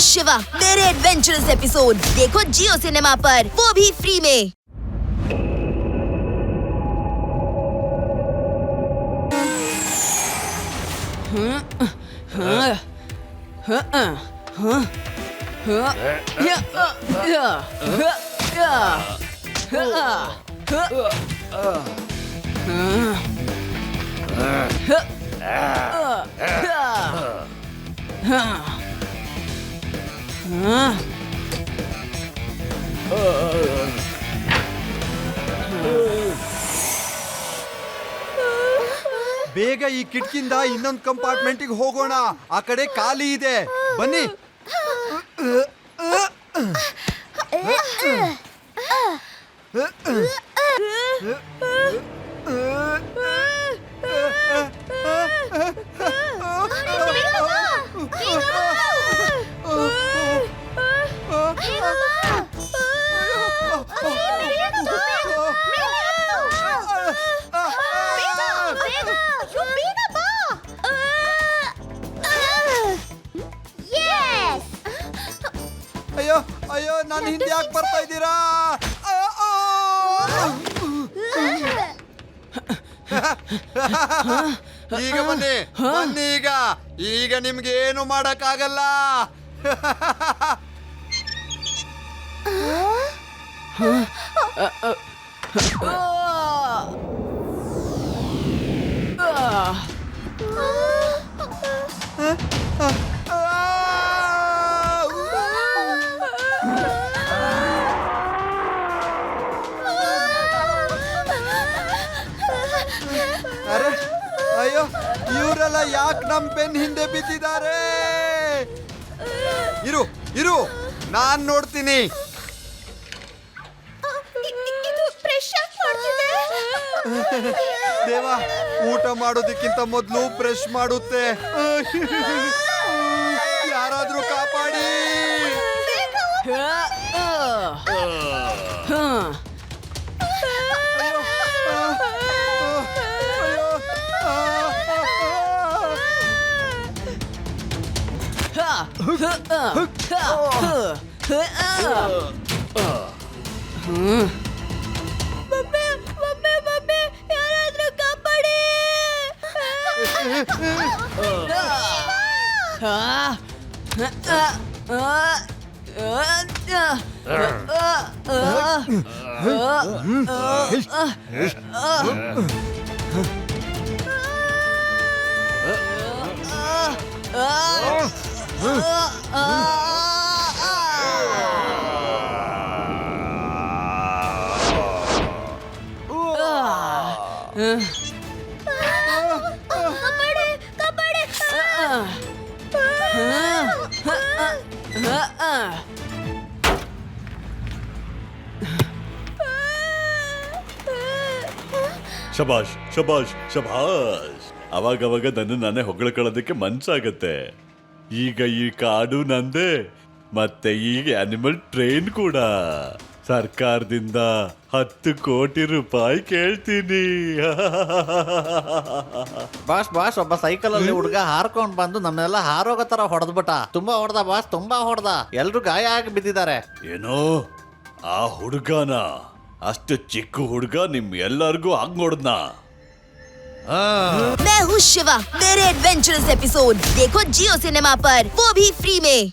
शिवा मेरे adventurous episode देखो जियो cinema पर, वो भी फ्री में। ಬೇಗ ಈ ಕಿಟಕಿಯಿಂದ ಇನ್ನೊಂದು ಕಂಪಾರ್ಟ್ಮೆಂಟಿಗೆ ಹೋಗೋಣ. ಆ ಕಡೆ ಖಾಲಿ ಇದೆ, ಬನ್ನಿ. ಅಯ್ಯೋ ಅಯ್ಯೋ, ನಾನು ಹಿಂದೆ ಯಾಕೆ ಬರ್ತಾ ಇದ್ದೀರಾ? ಈಗ ಬನ್ನಿ ಬನ್ನಿ, ಈಗ ನಿಮ್ಗೆ ಏನು ಮಾಡಕ್ಕಾಗಲ್ಲ. ಅರೆ ಅಯ್ಯೋ, ಇವರೆಲ್ಲ ಯಾಕೆ ನಮ್ ಬೆನ್ ಹಿಂದೆ ಬಿದ್ದಿದ್ದಾರೆ? ಇರು ಇರು, ನಾನ್ ನೋಡ್ತೀನಿ. ದೇವ, ಊಟ ಮಾಡೋದಕ್ಕಿಂತ ಮೊದಲು ಬ್ರಷ್ ಮಾಡುತ್ತೆ. ಯಾರಾದ್ರೂ ಕಾಪಾಡಿ. ಶಬಾಷ್ ಶಬಾಷ್ ಶಬಾಷ್. ಅವಾಗವಾಗ ನನ್ನ ನಾನೇ ಹೊಗಳ್ಕೊಳ್ಳೋದಕ್ಕೆ ಮನ್ಸಾಗತ್ತೆ. ಈಗ ಈ ಕಾಡು ನಂದೇ, ಮತ್ತೆ ಈಗ ಆನಿಮಲ್ ಟ್ರೈನ್ ಕೂಡ. ಸರ್ಕಾರದಿಂದ 10 ಕೋಟಿ ರೂಪಾಯಿ ಕೇಳ್ತೀನಿ. ಬಾಸ್ ಬಾಸ್, ಒಬ್ಬ ಸೈಕಲ್ ಅಲ್ಲಿ ಹುಡುಗ ಹಾರ್ಕೊಂಡ್ ಬಂದು ನಮ್ನೆಲ್ಲ ಹಾರೋಗೋ ತರ ಹೊಡೆದ್ಬಿಟ್ಟ. ತುಂಬಾ ಹೊಡೆದ ಬಾಸ್, ತುಂಬಾ ಹೊಡೆದ. ಎಲ್ರು ಗಾಯ ಆಗಿ ಬಿದ್ದಿದ್ದಾರೆ. ಏನೋ ಆ ಹುಡುಗನ? ಅಷ್ಟು ಚಿಕ್ಕ ಹುಡುಗ ನಿಮ್ ಎಲ್ಲರಿಗೂ ಹಂಗ್ ನೋಡ್ದಾ? मैं हूँ शिवा मेरे एडवेंचरस एपिसोड देखो जियो सिनेमा पर, वो भी फ्री में।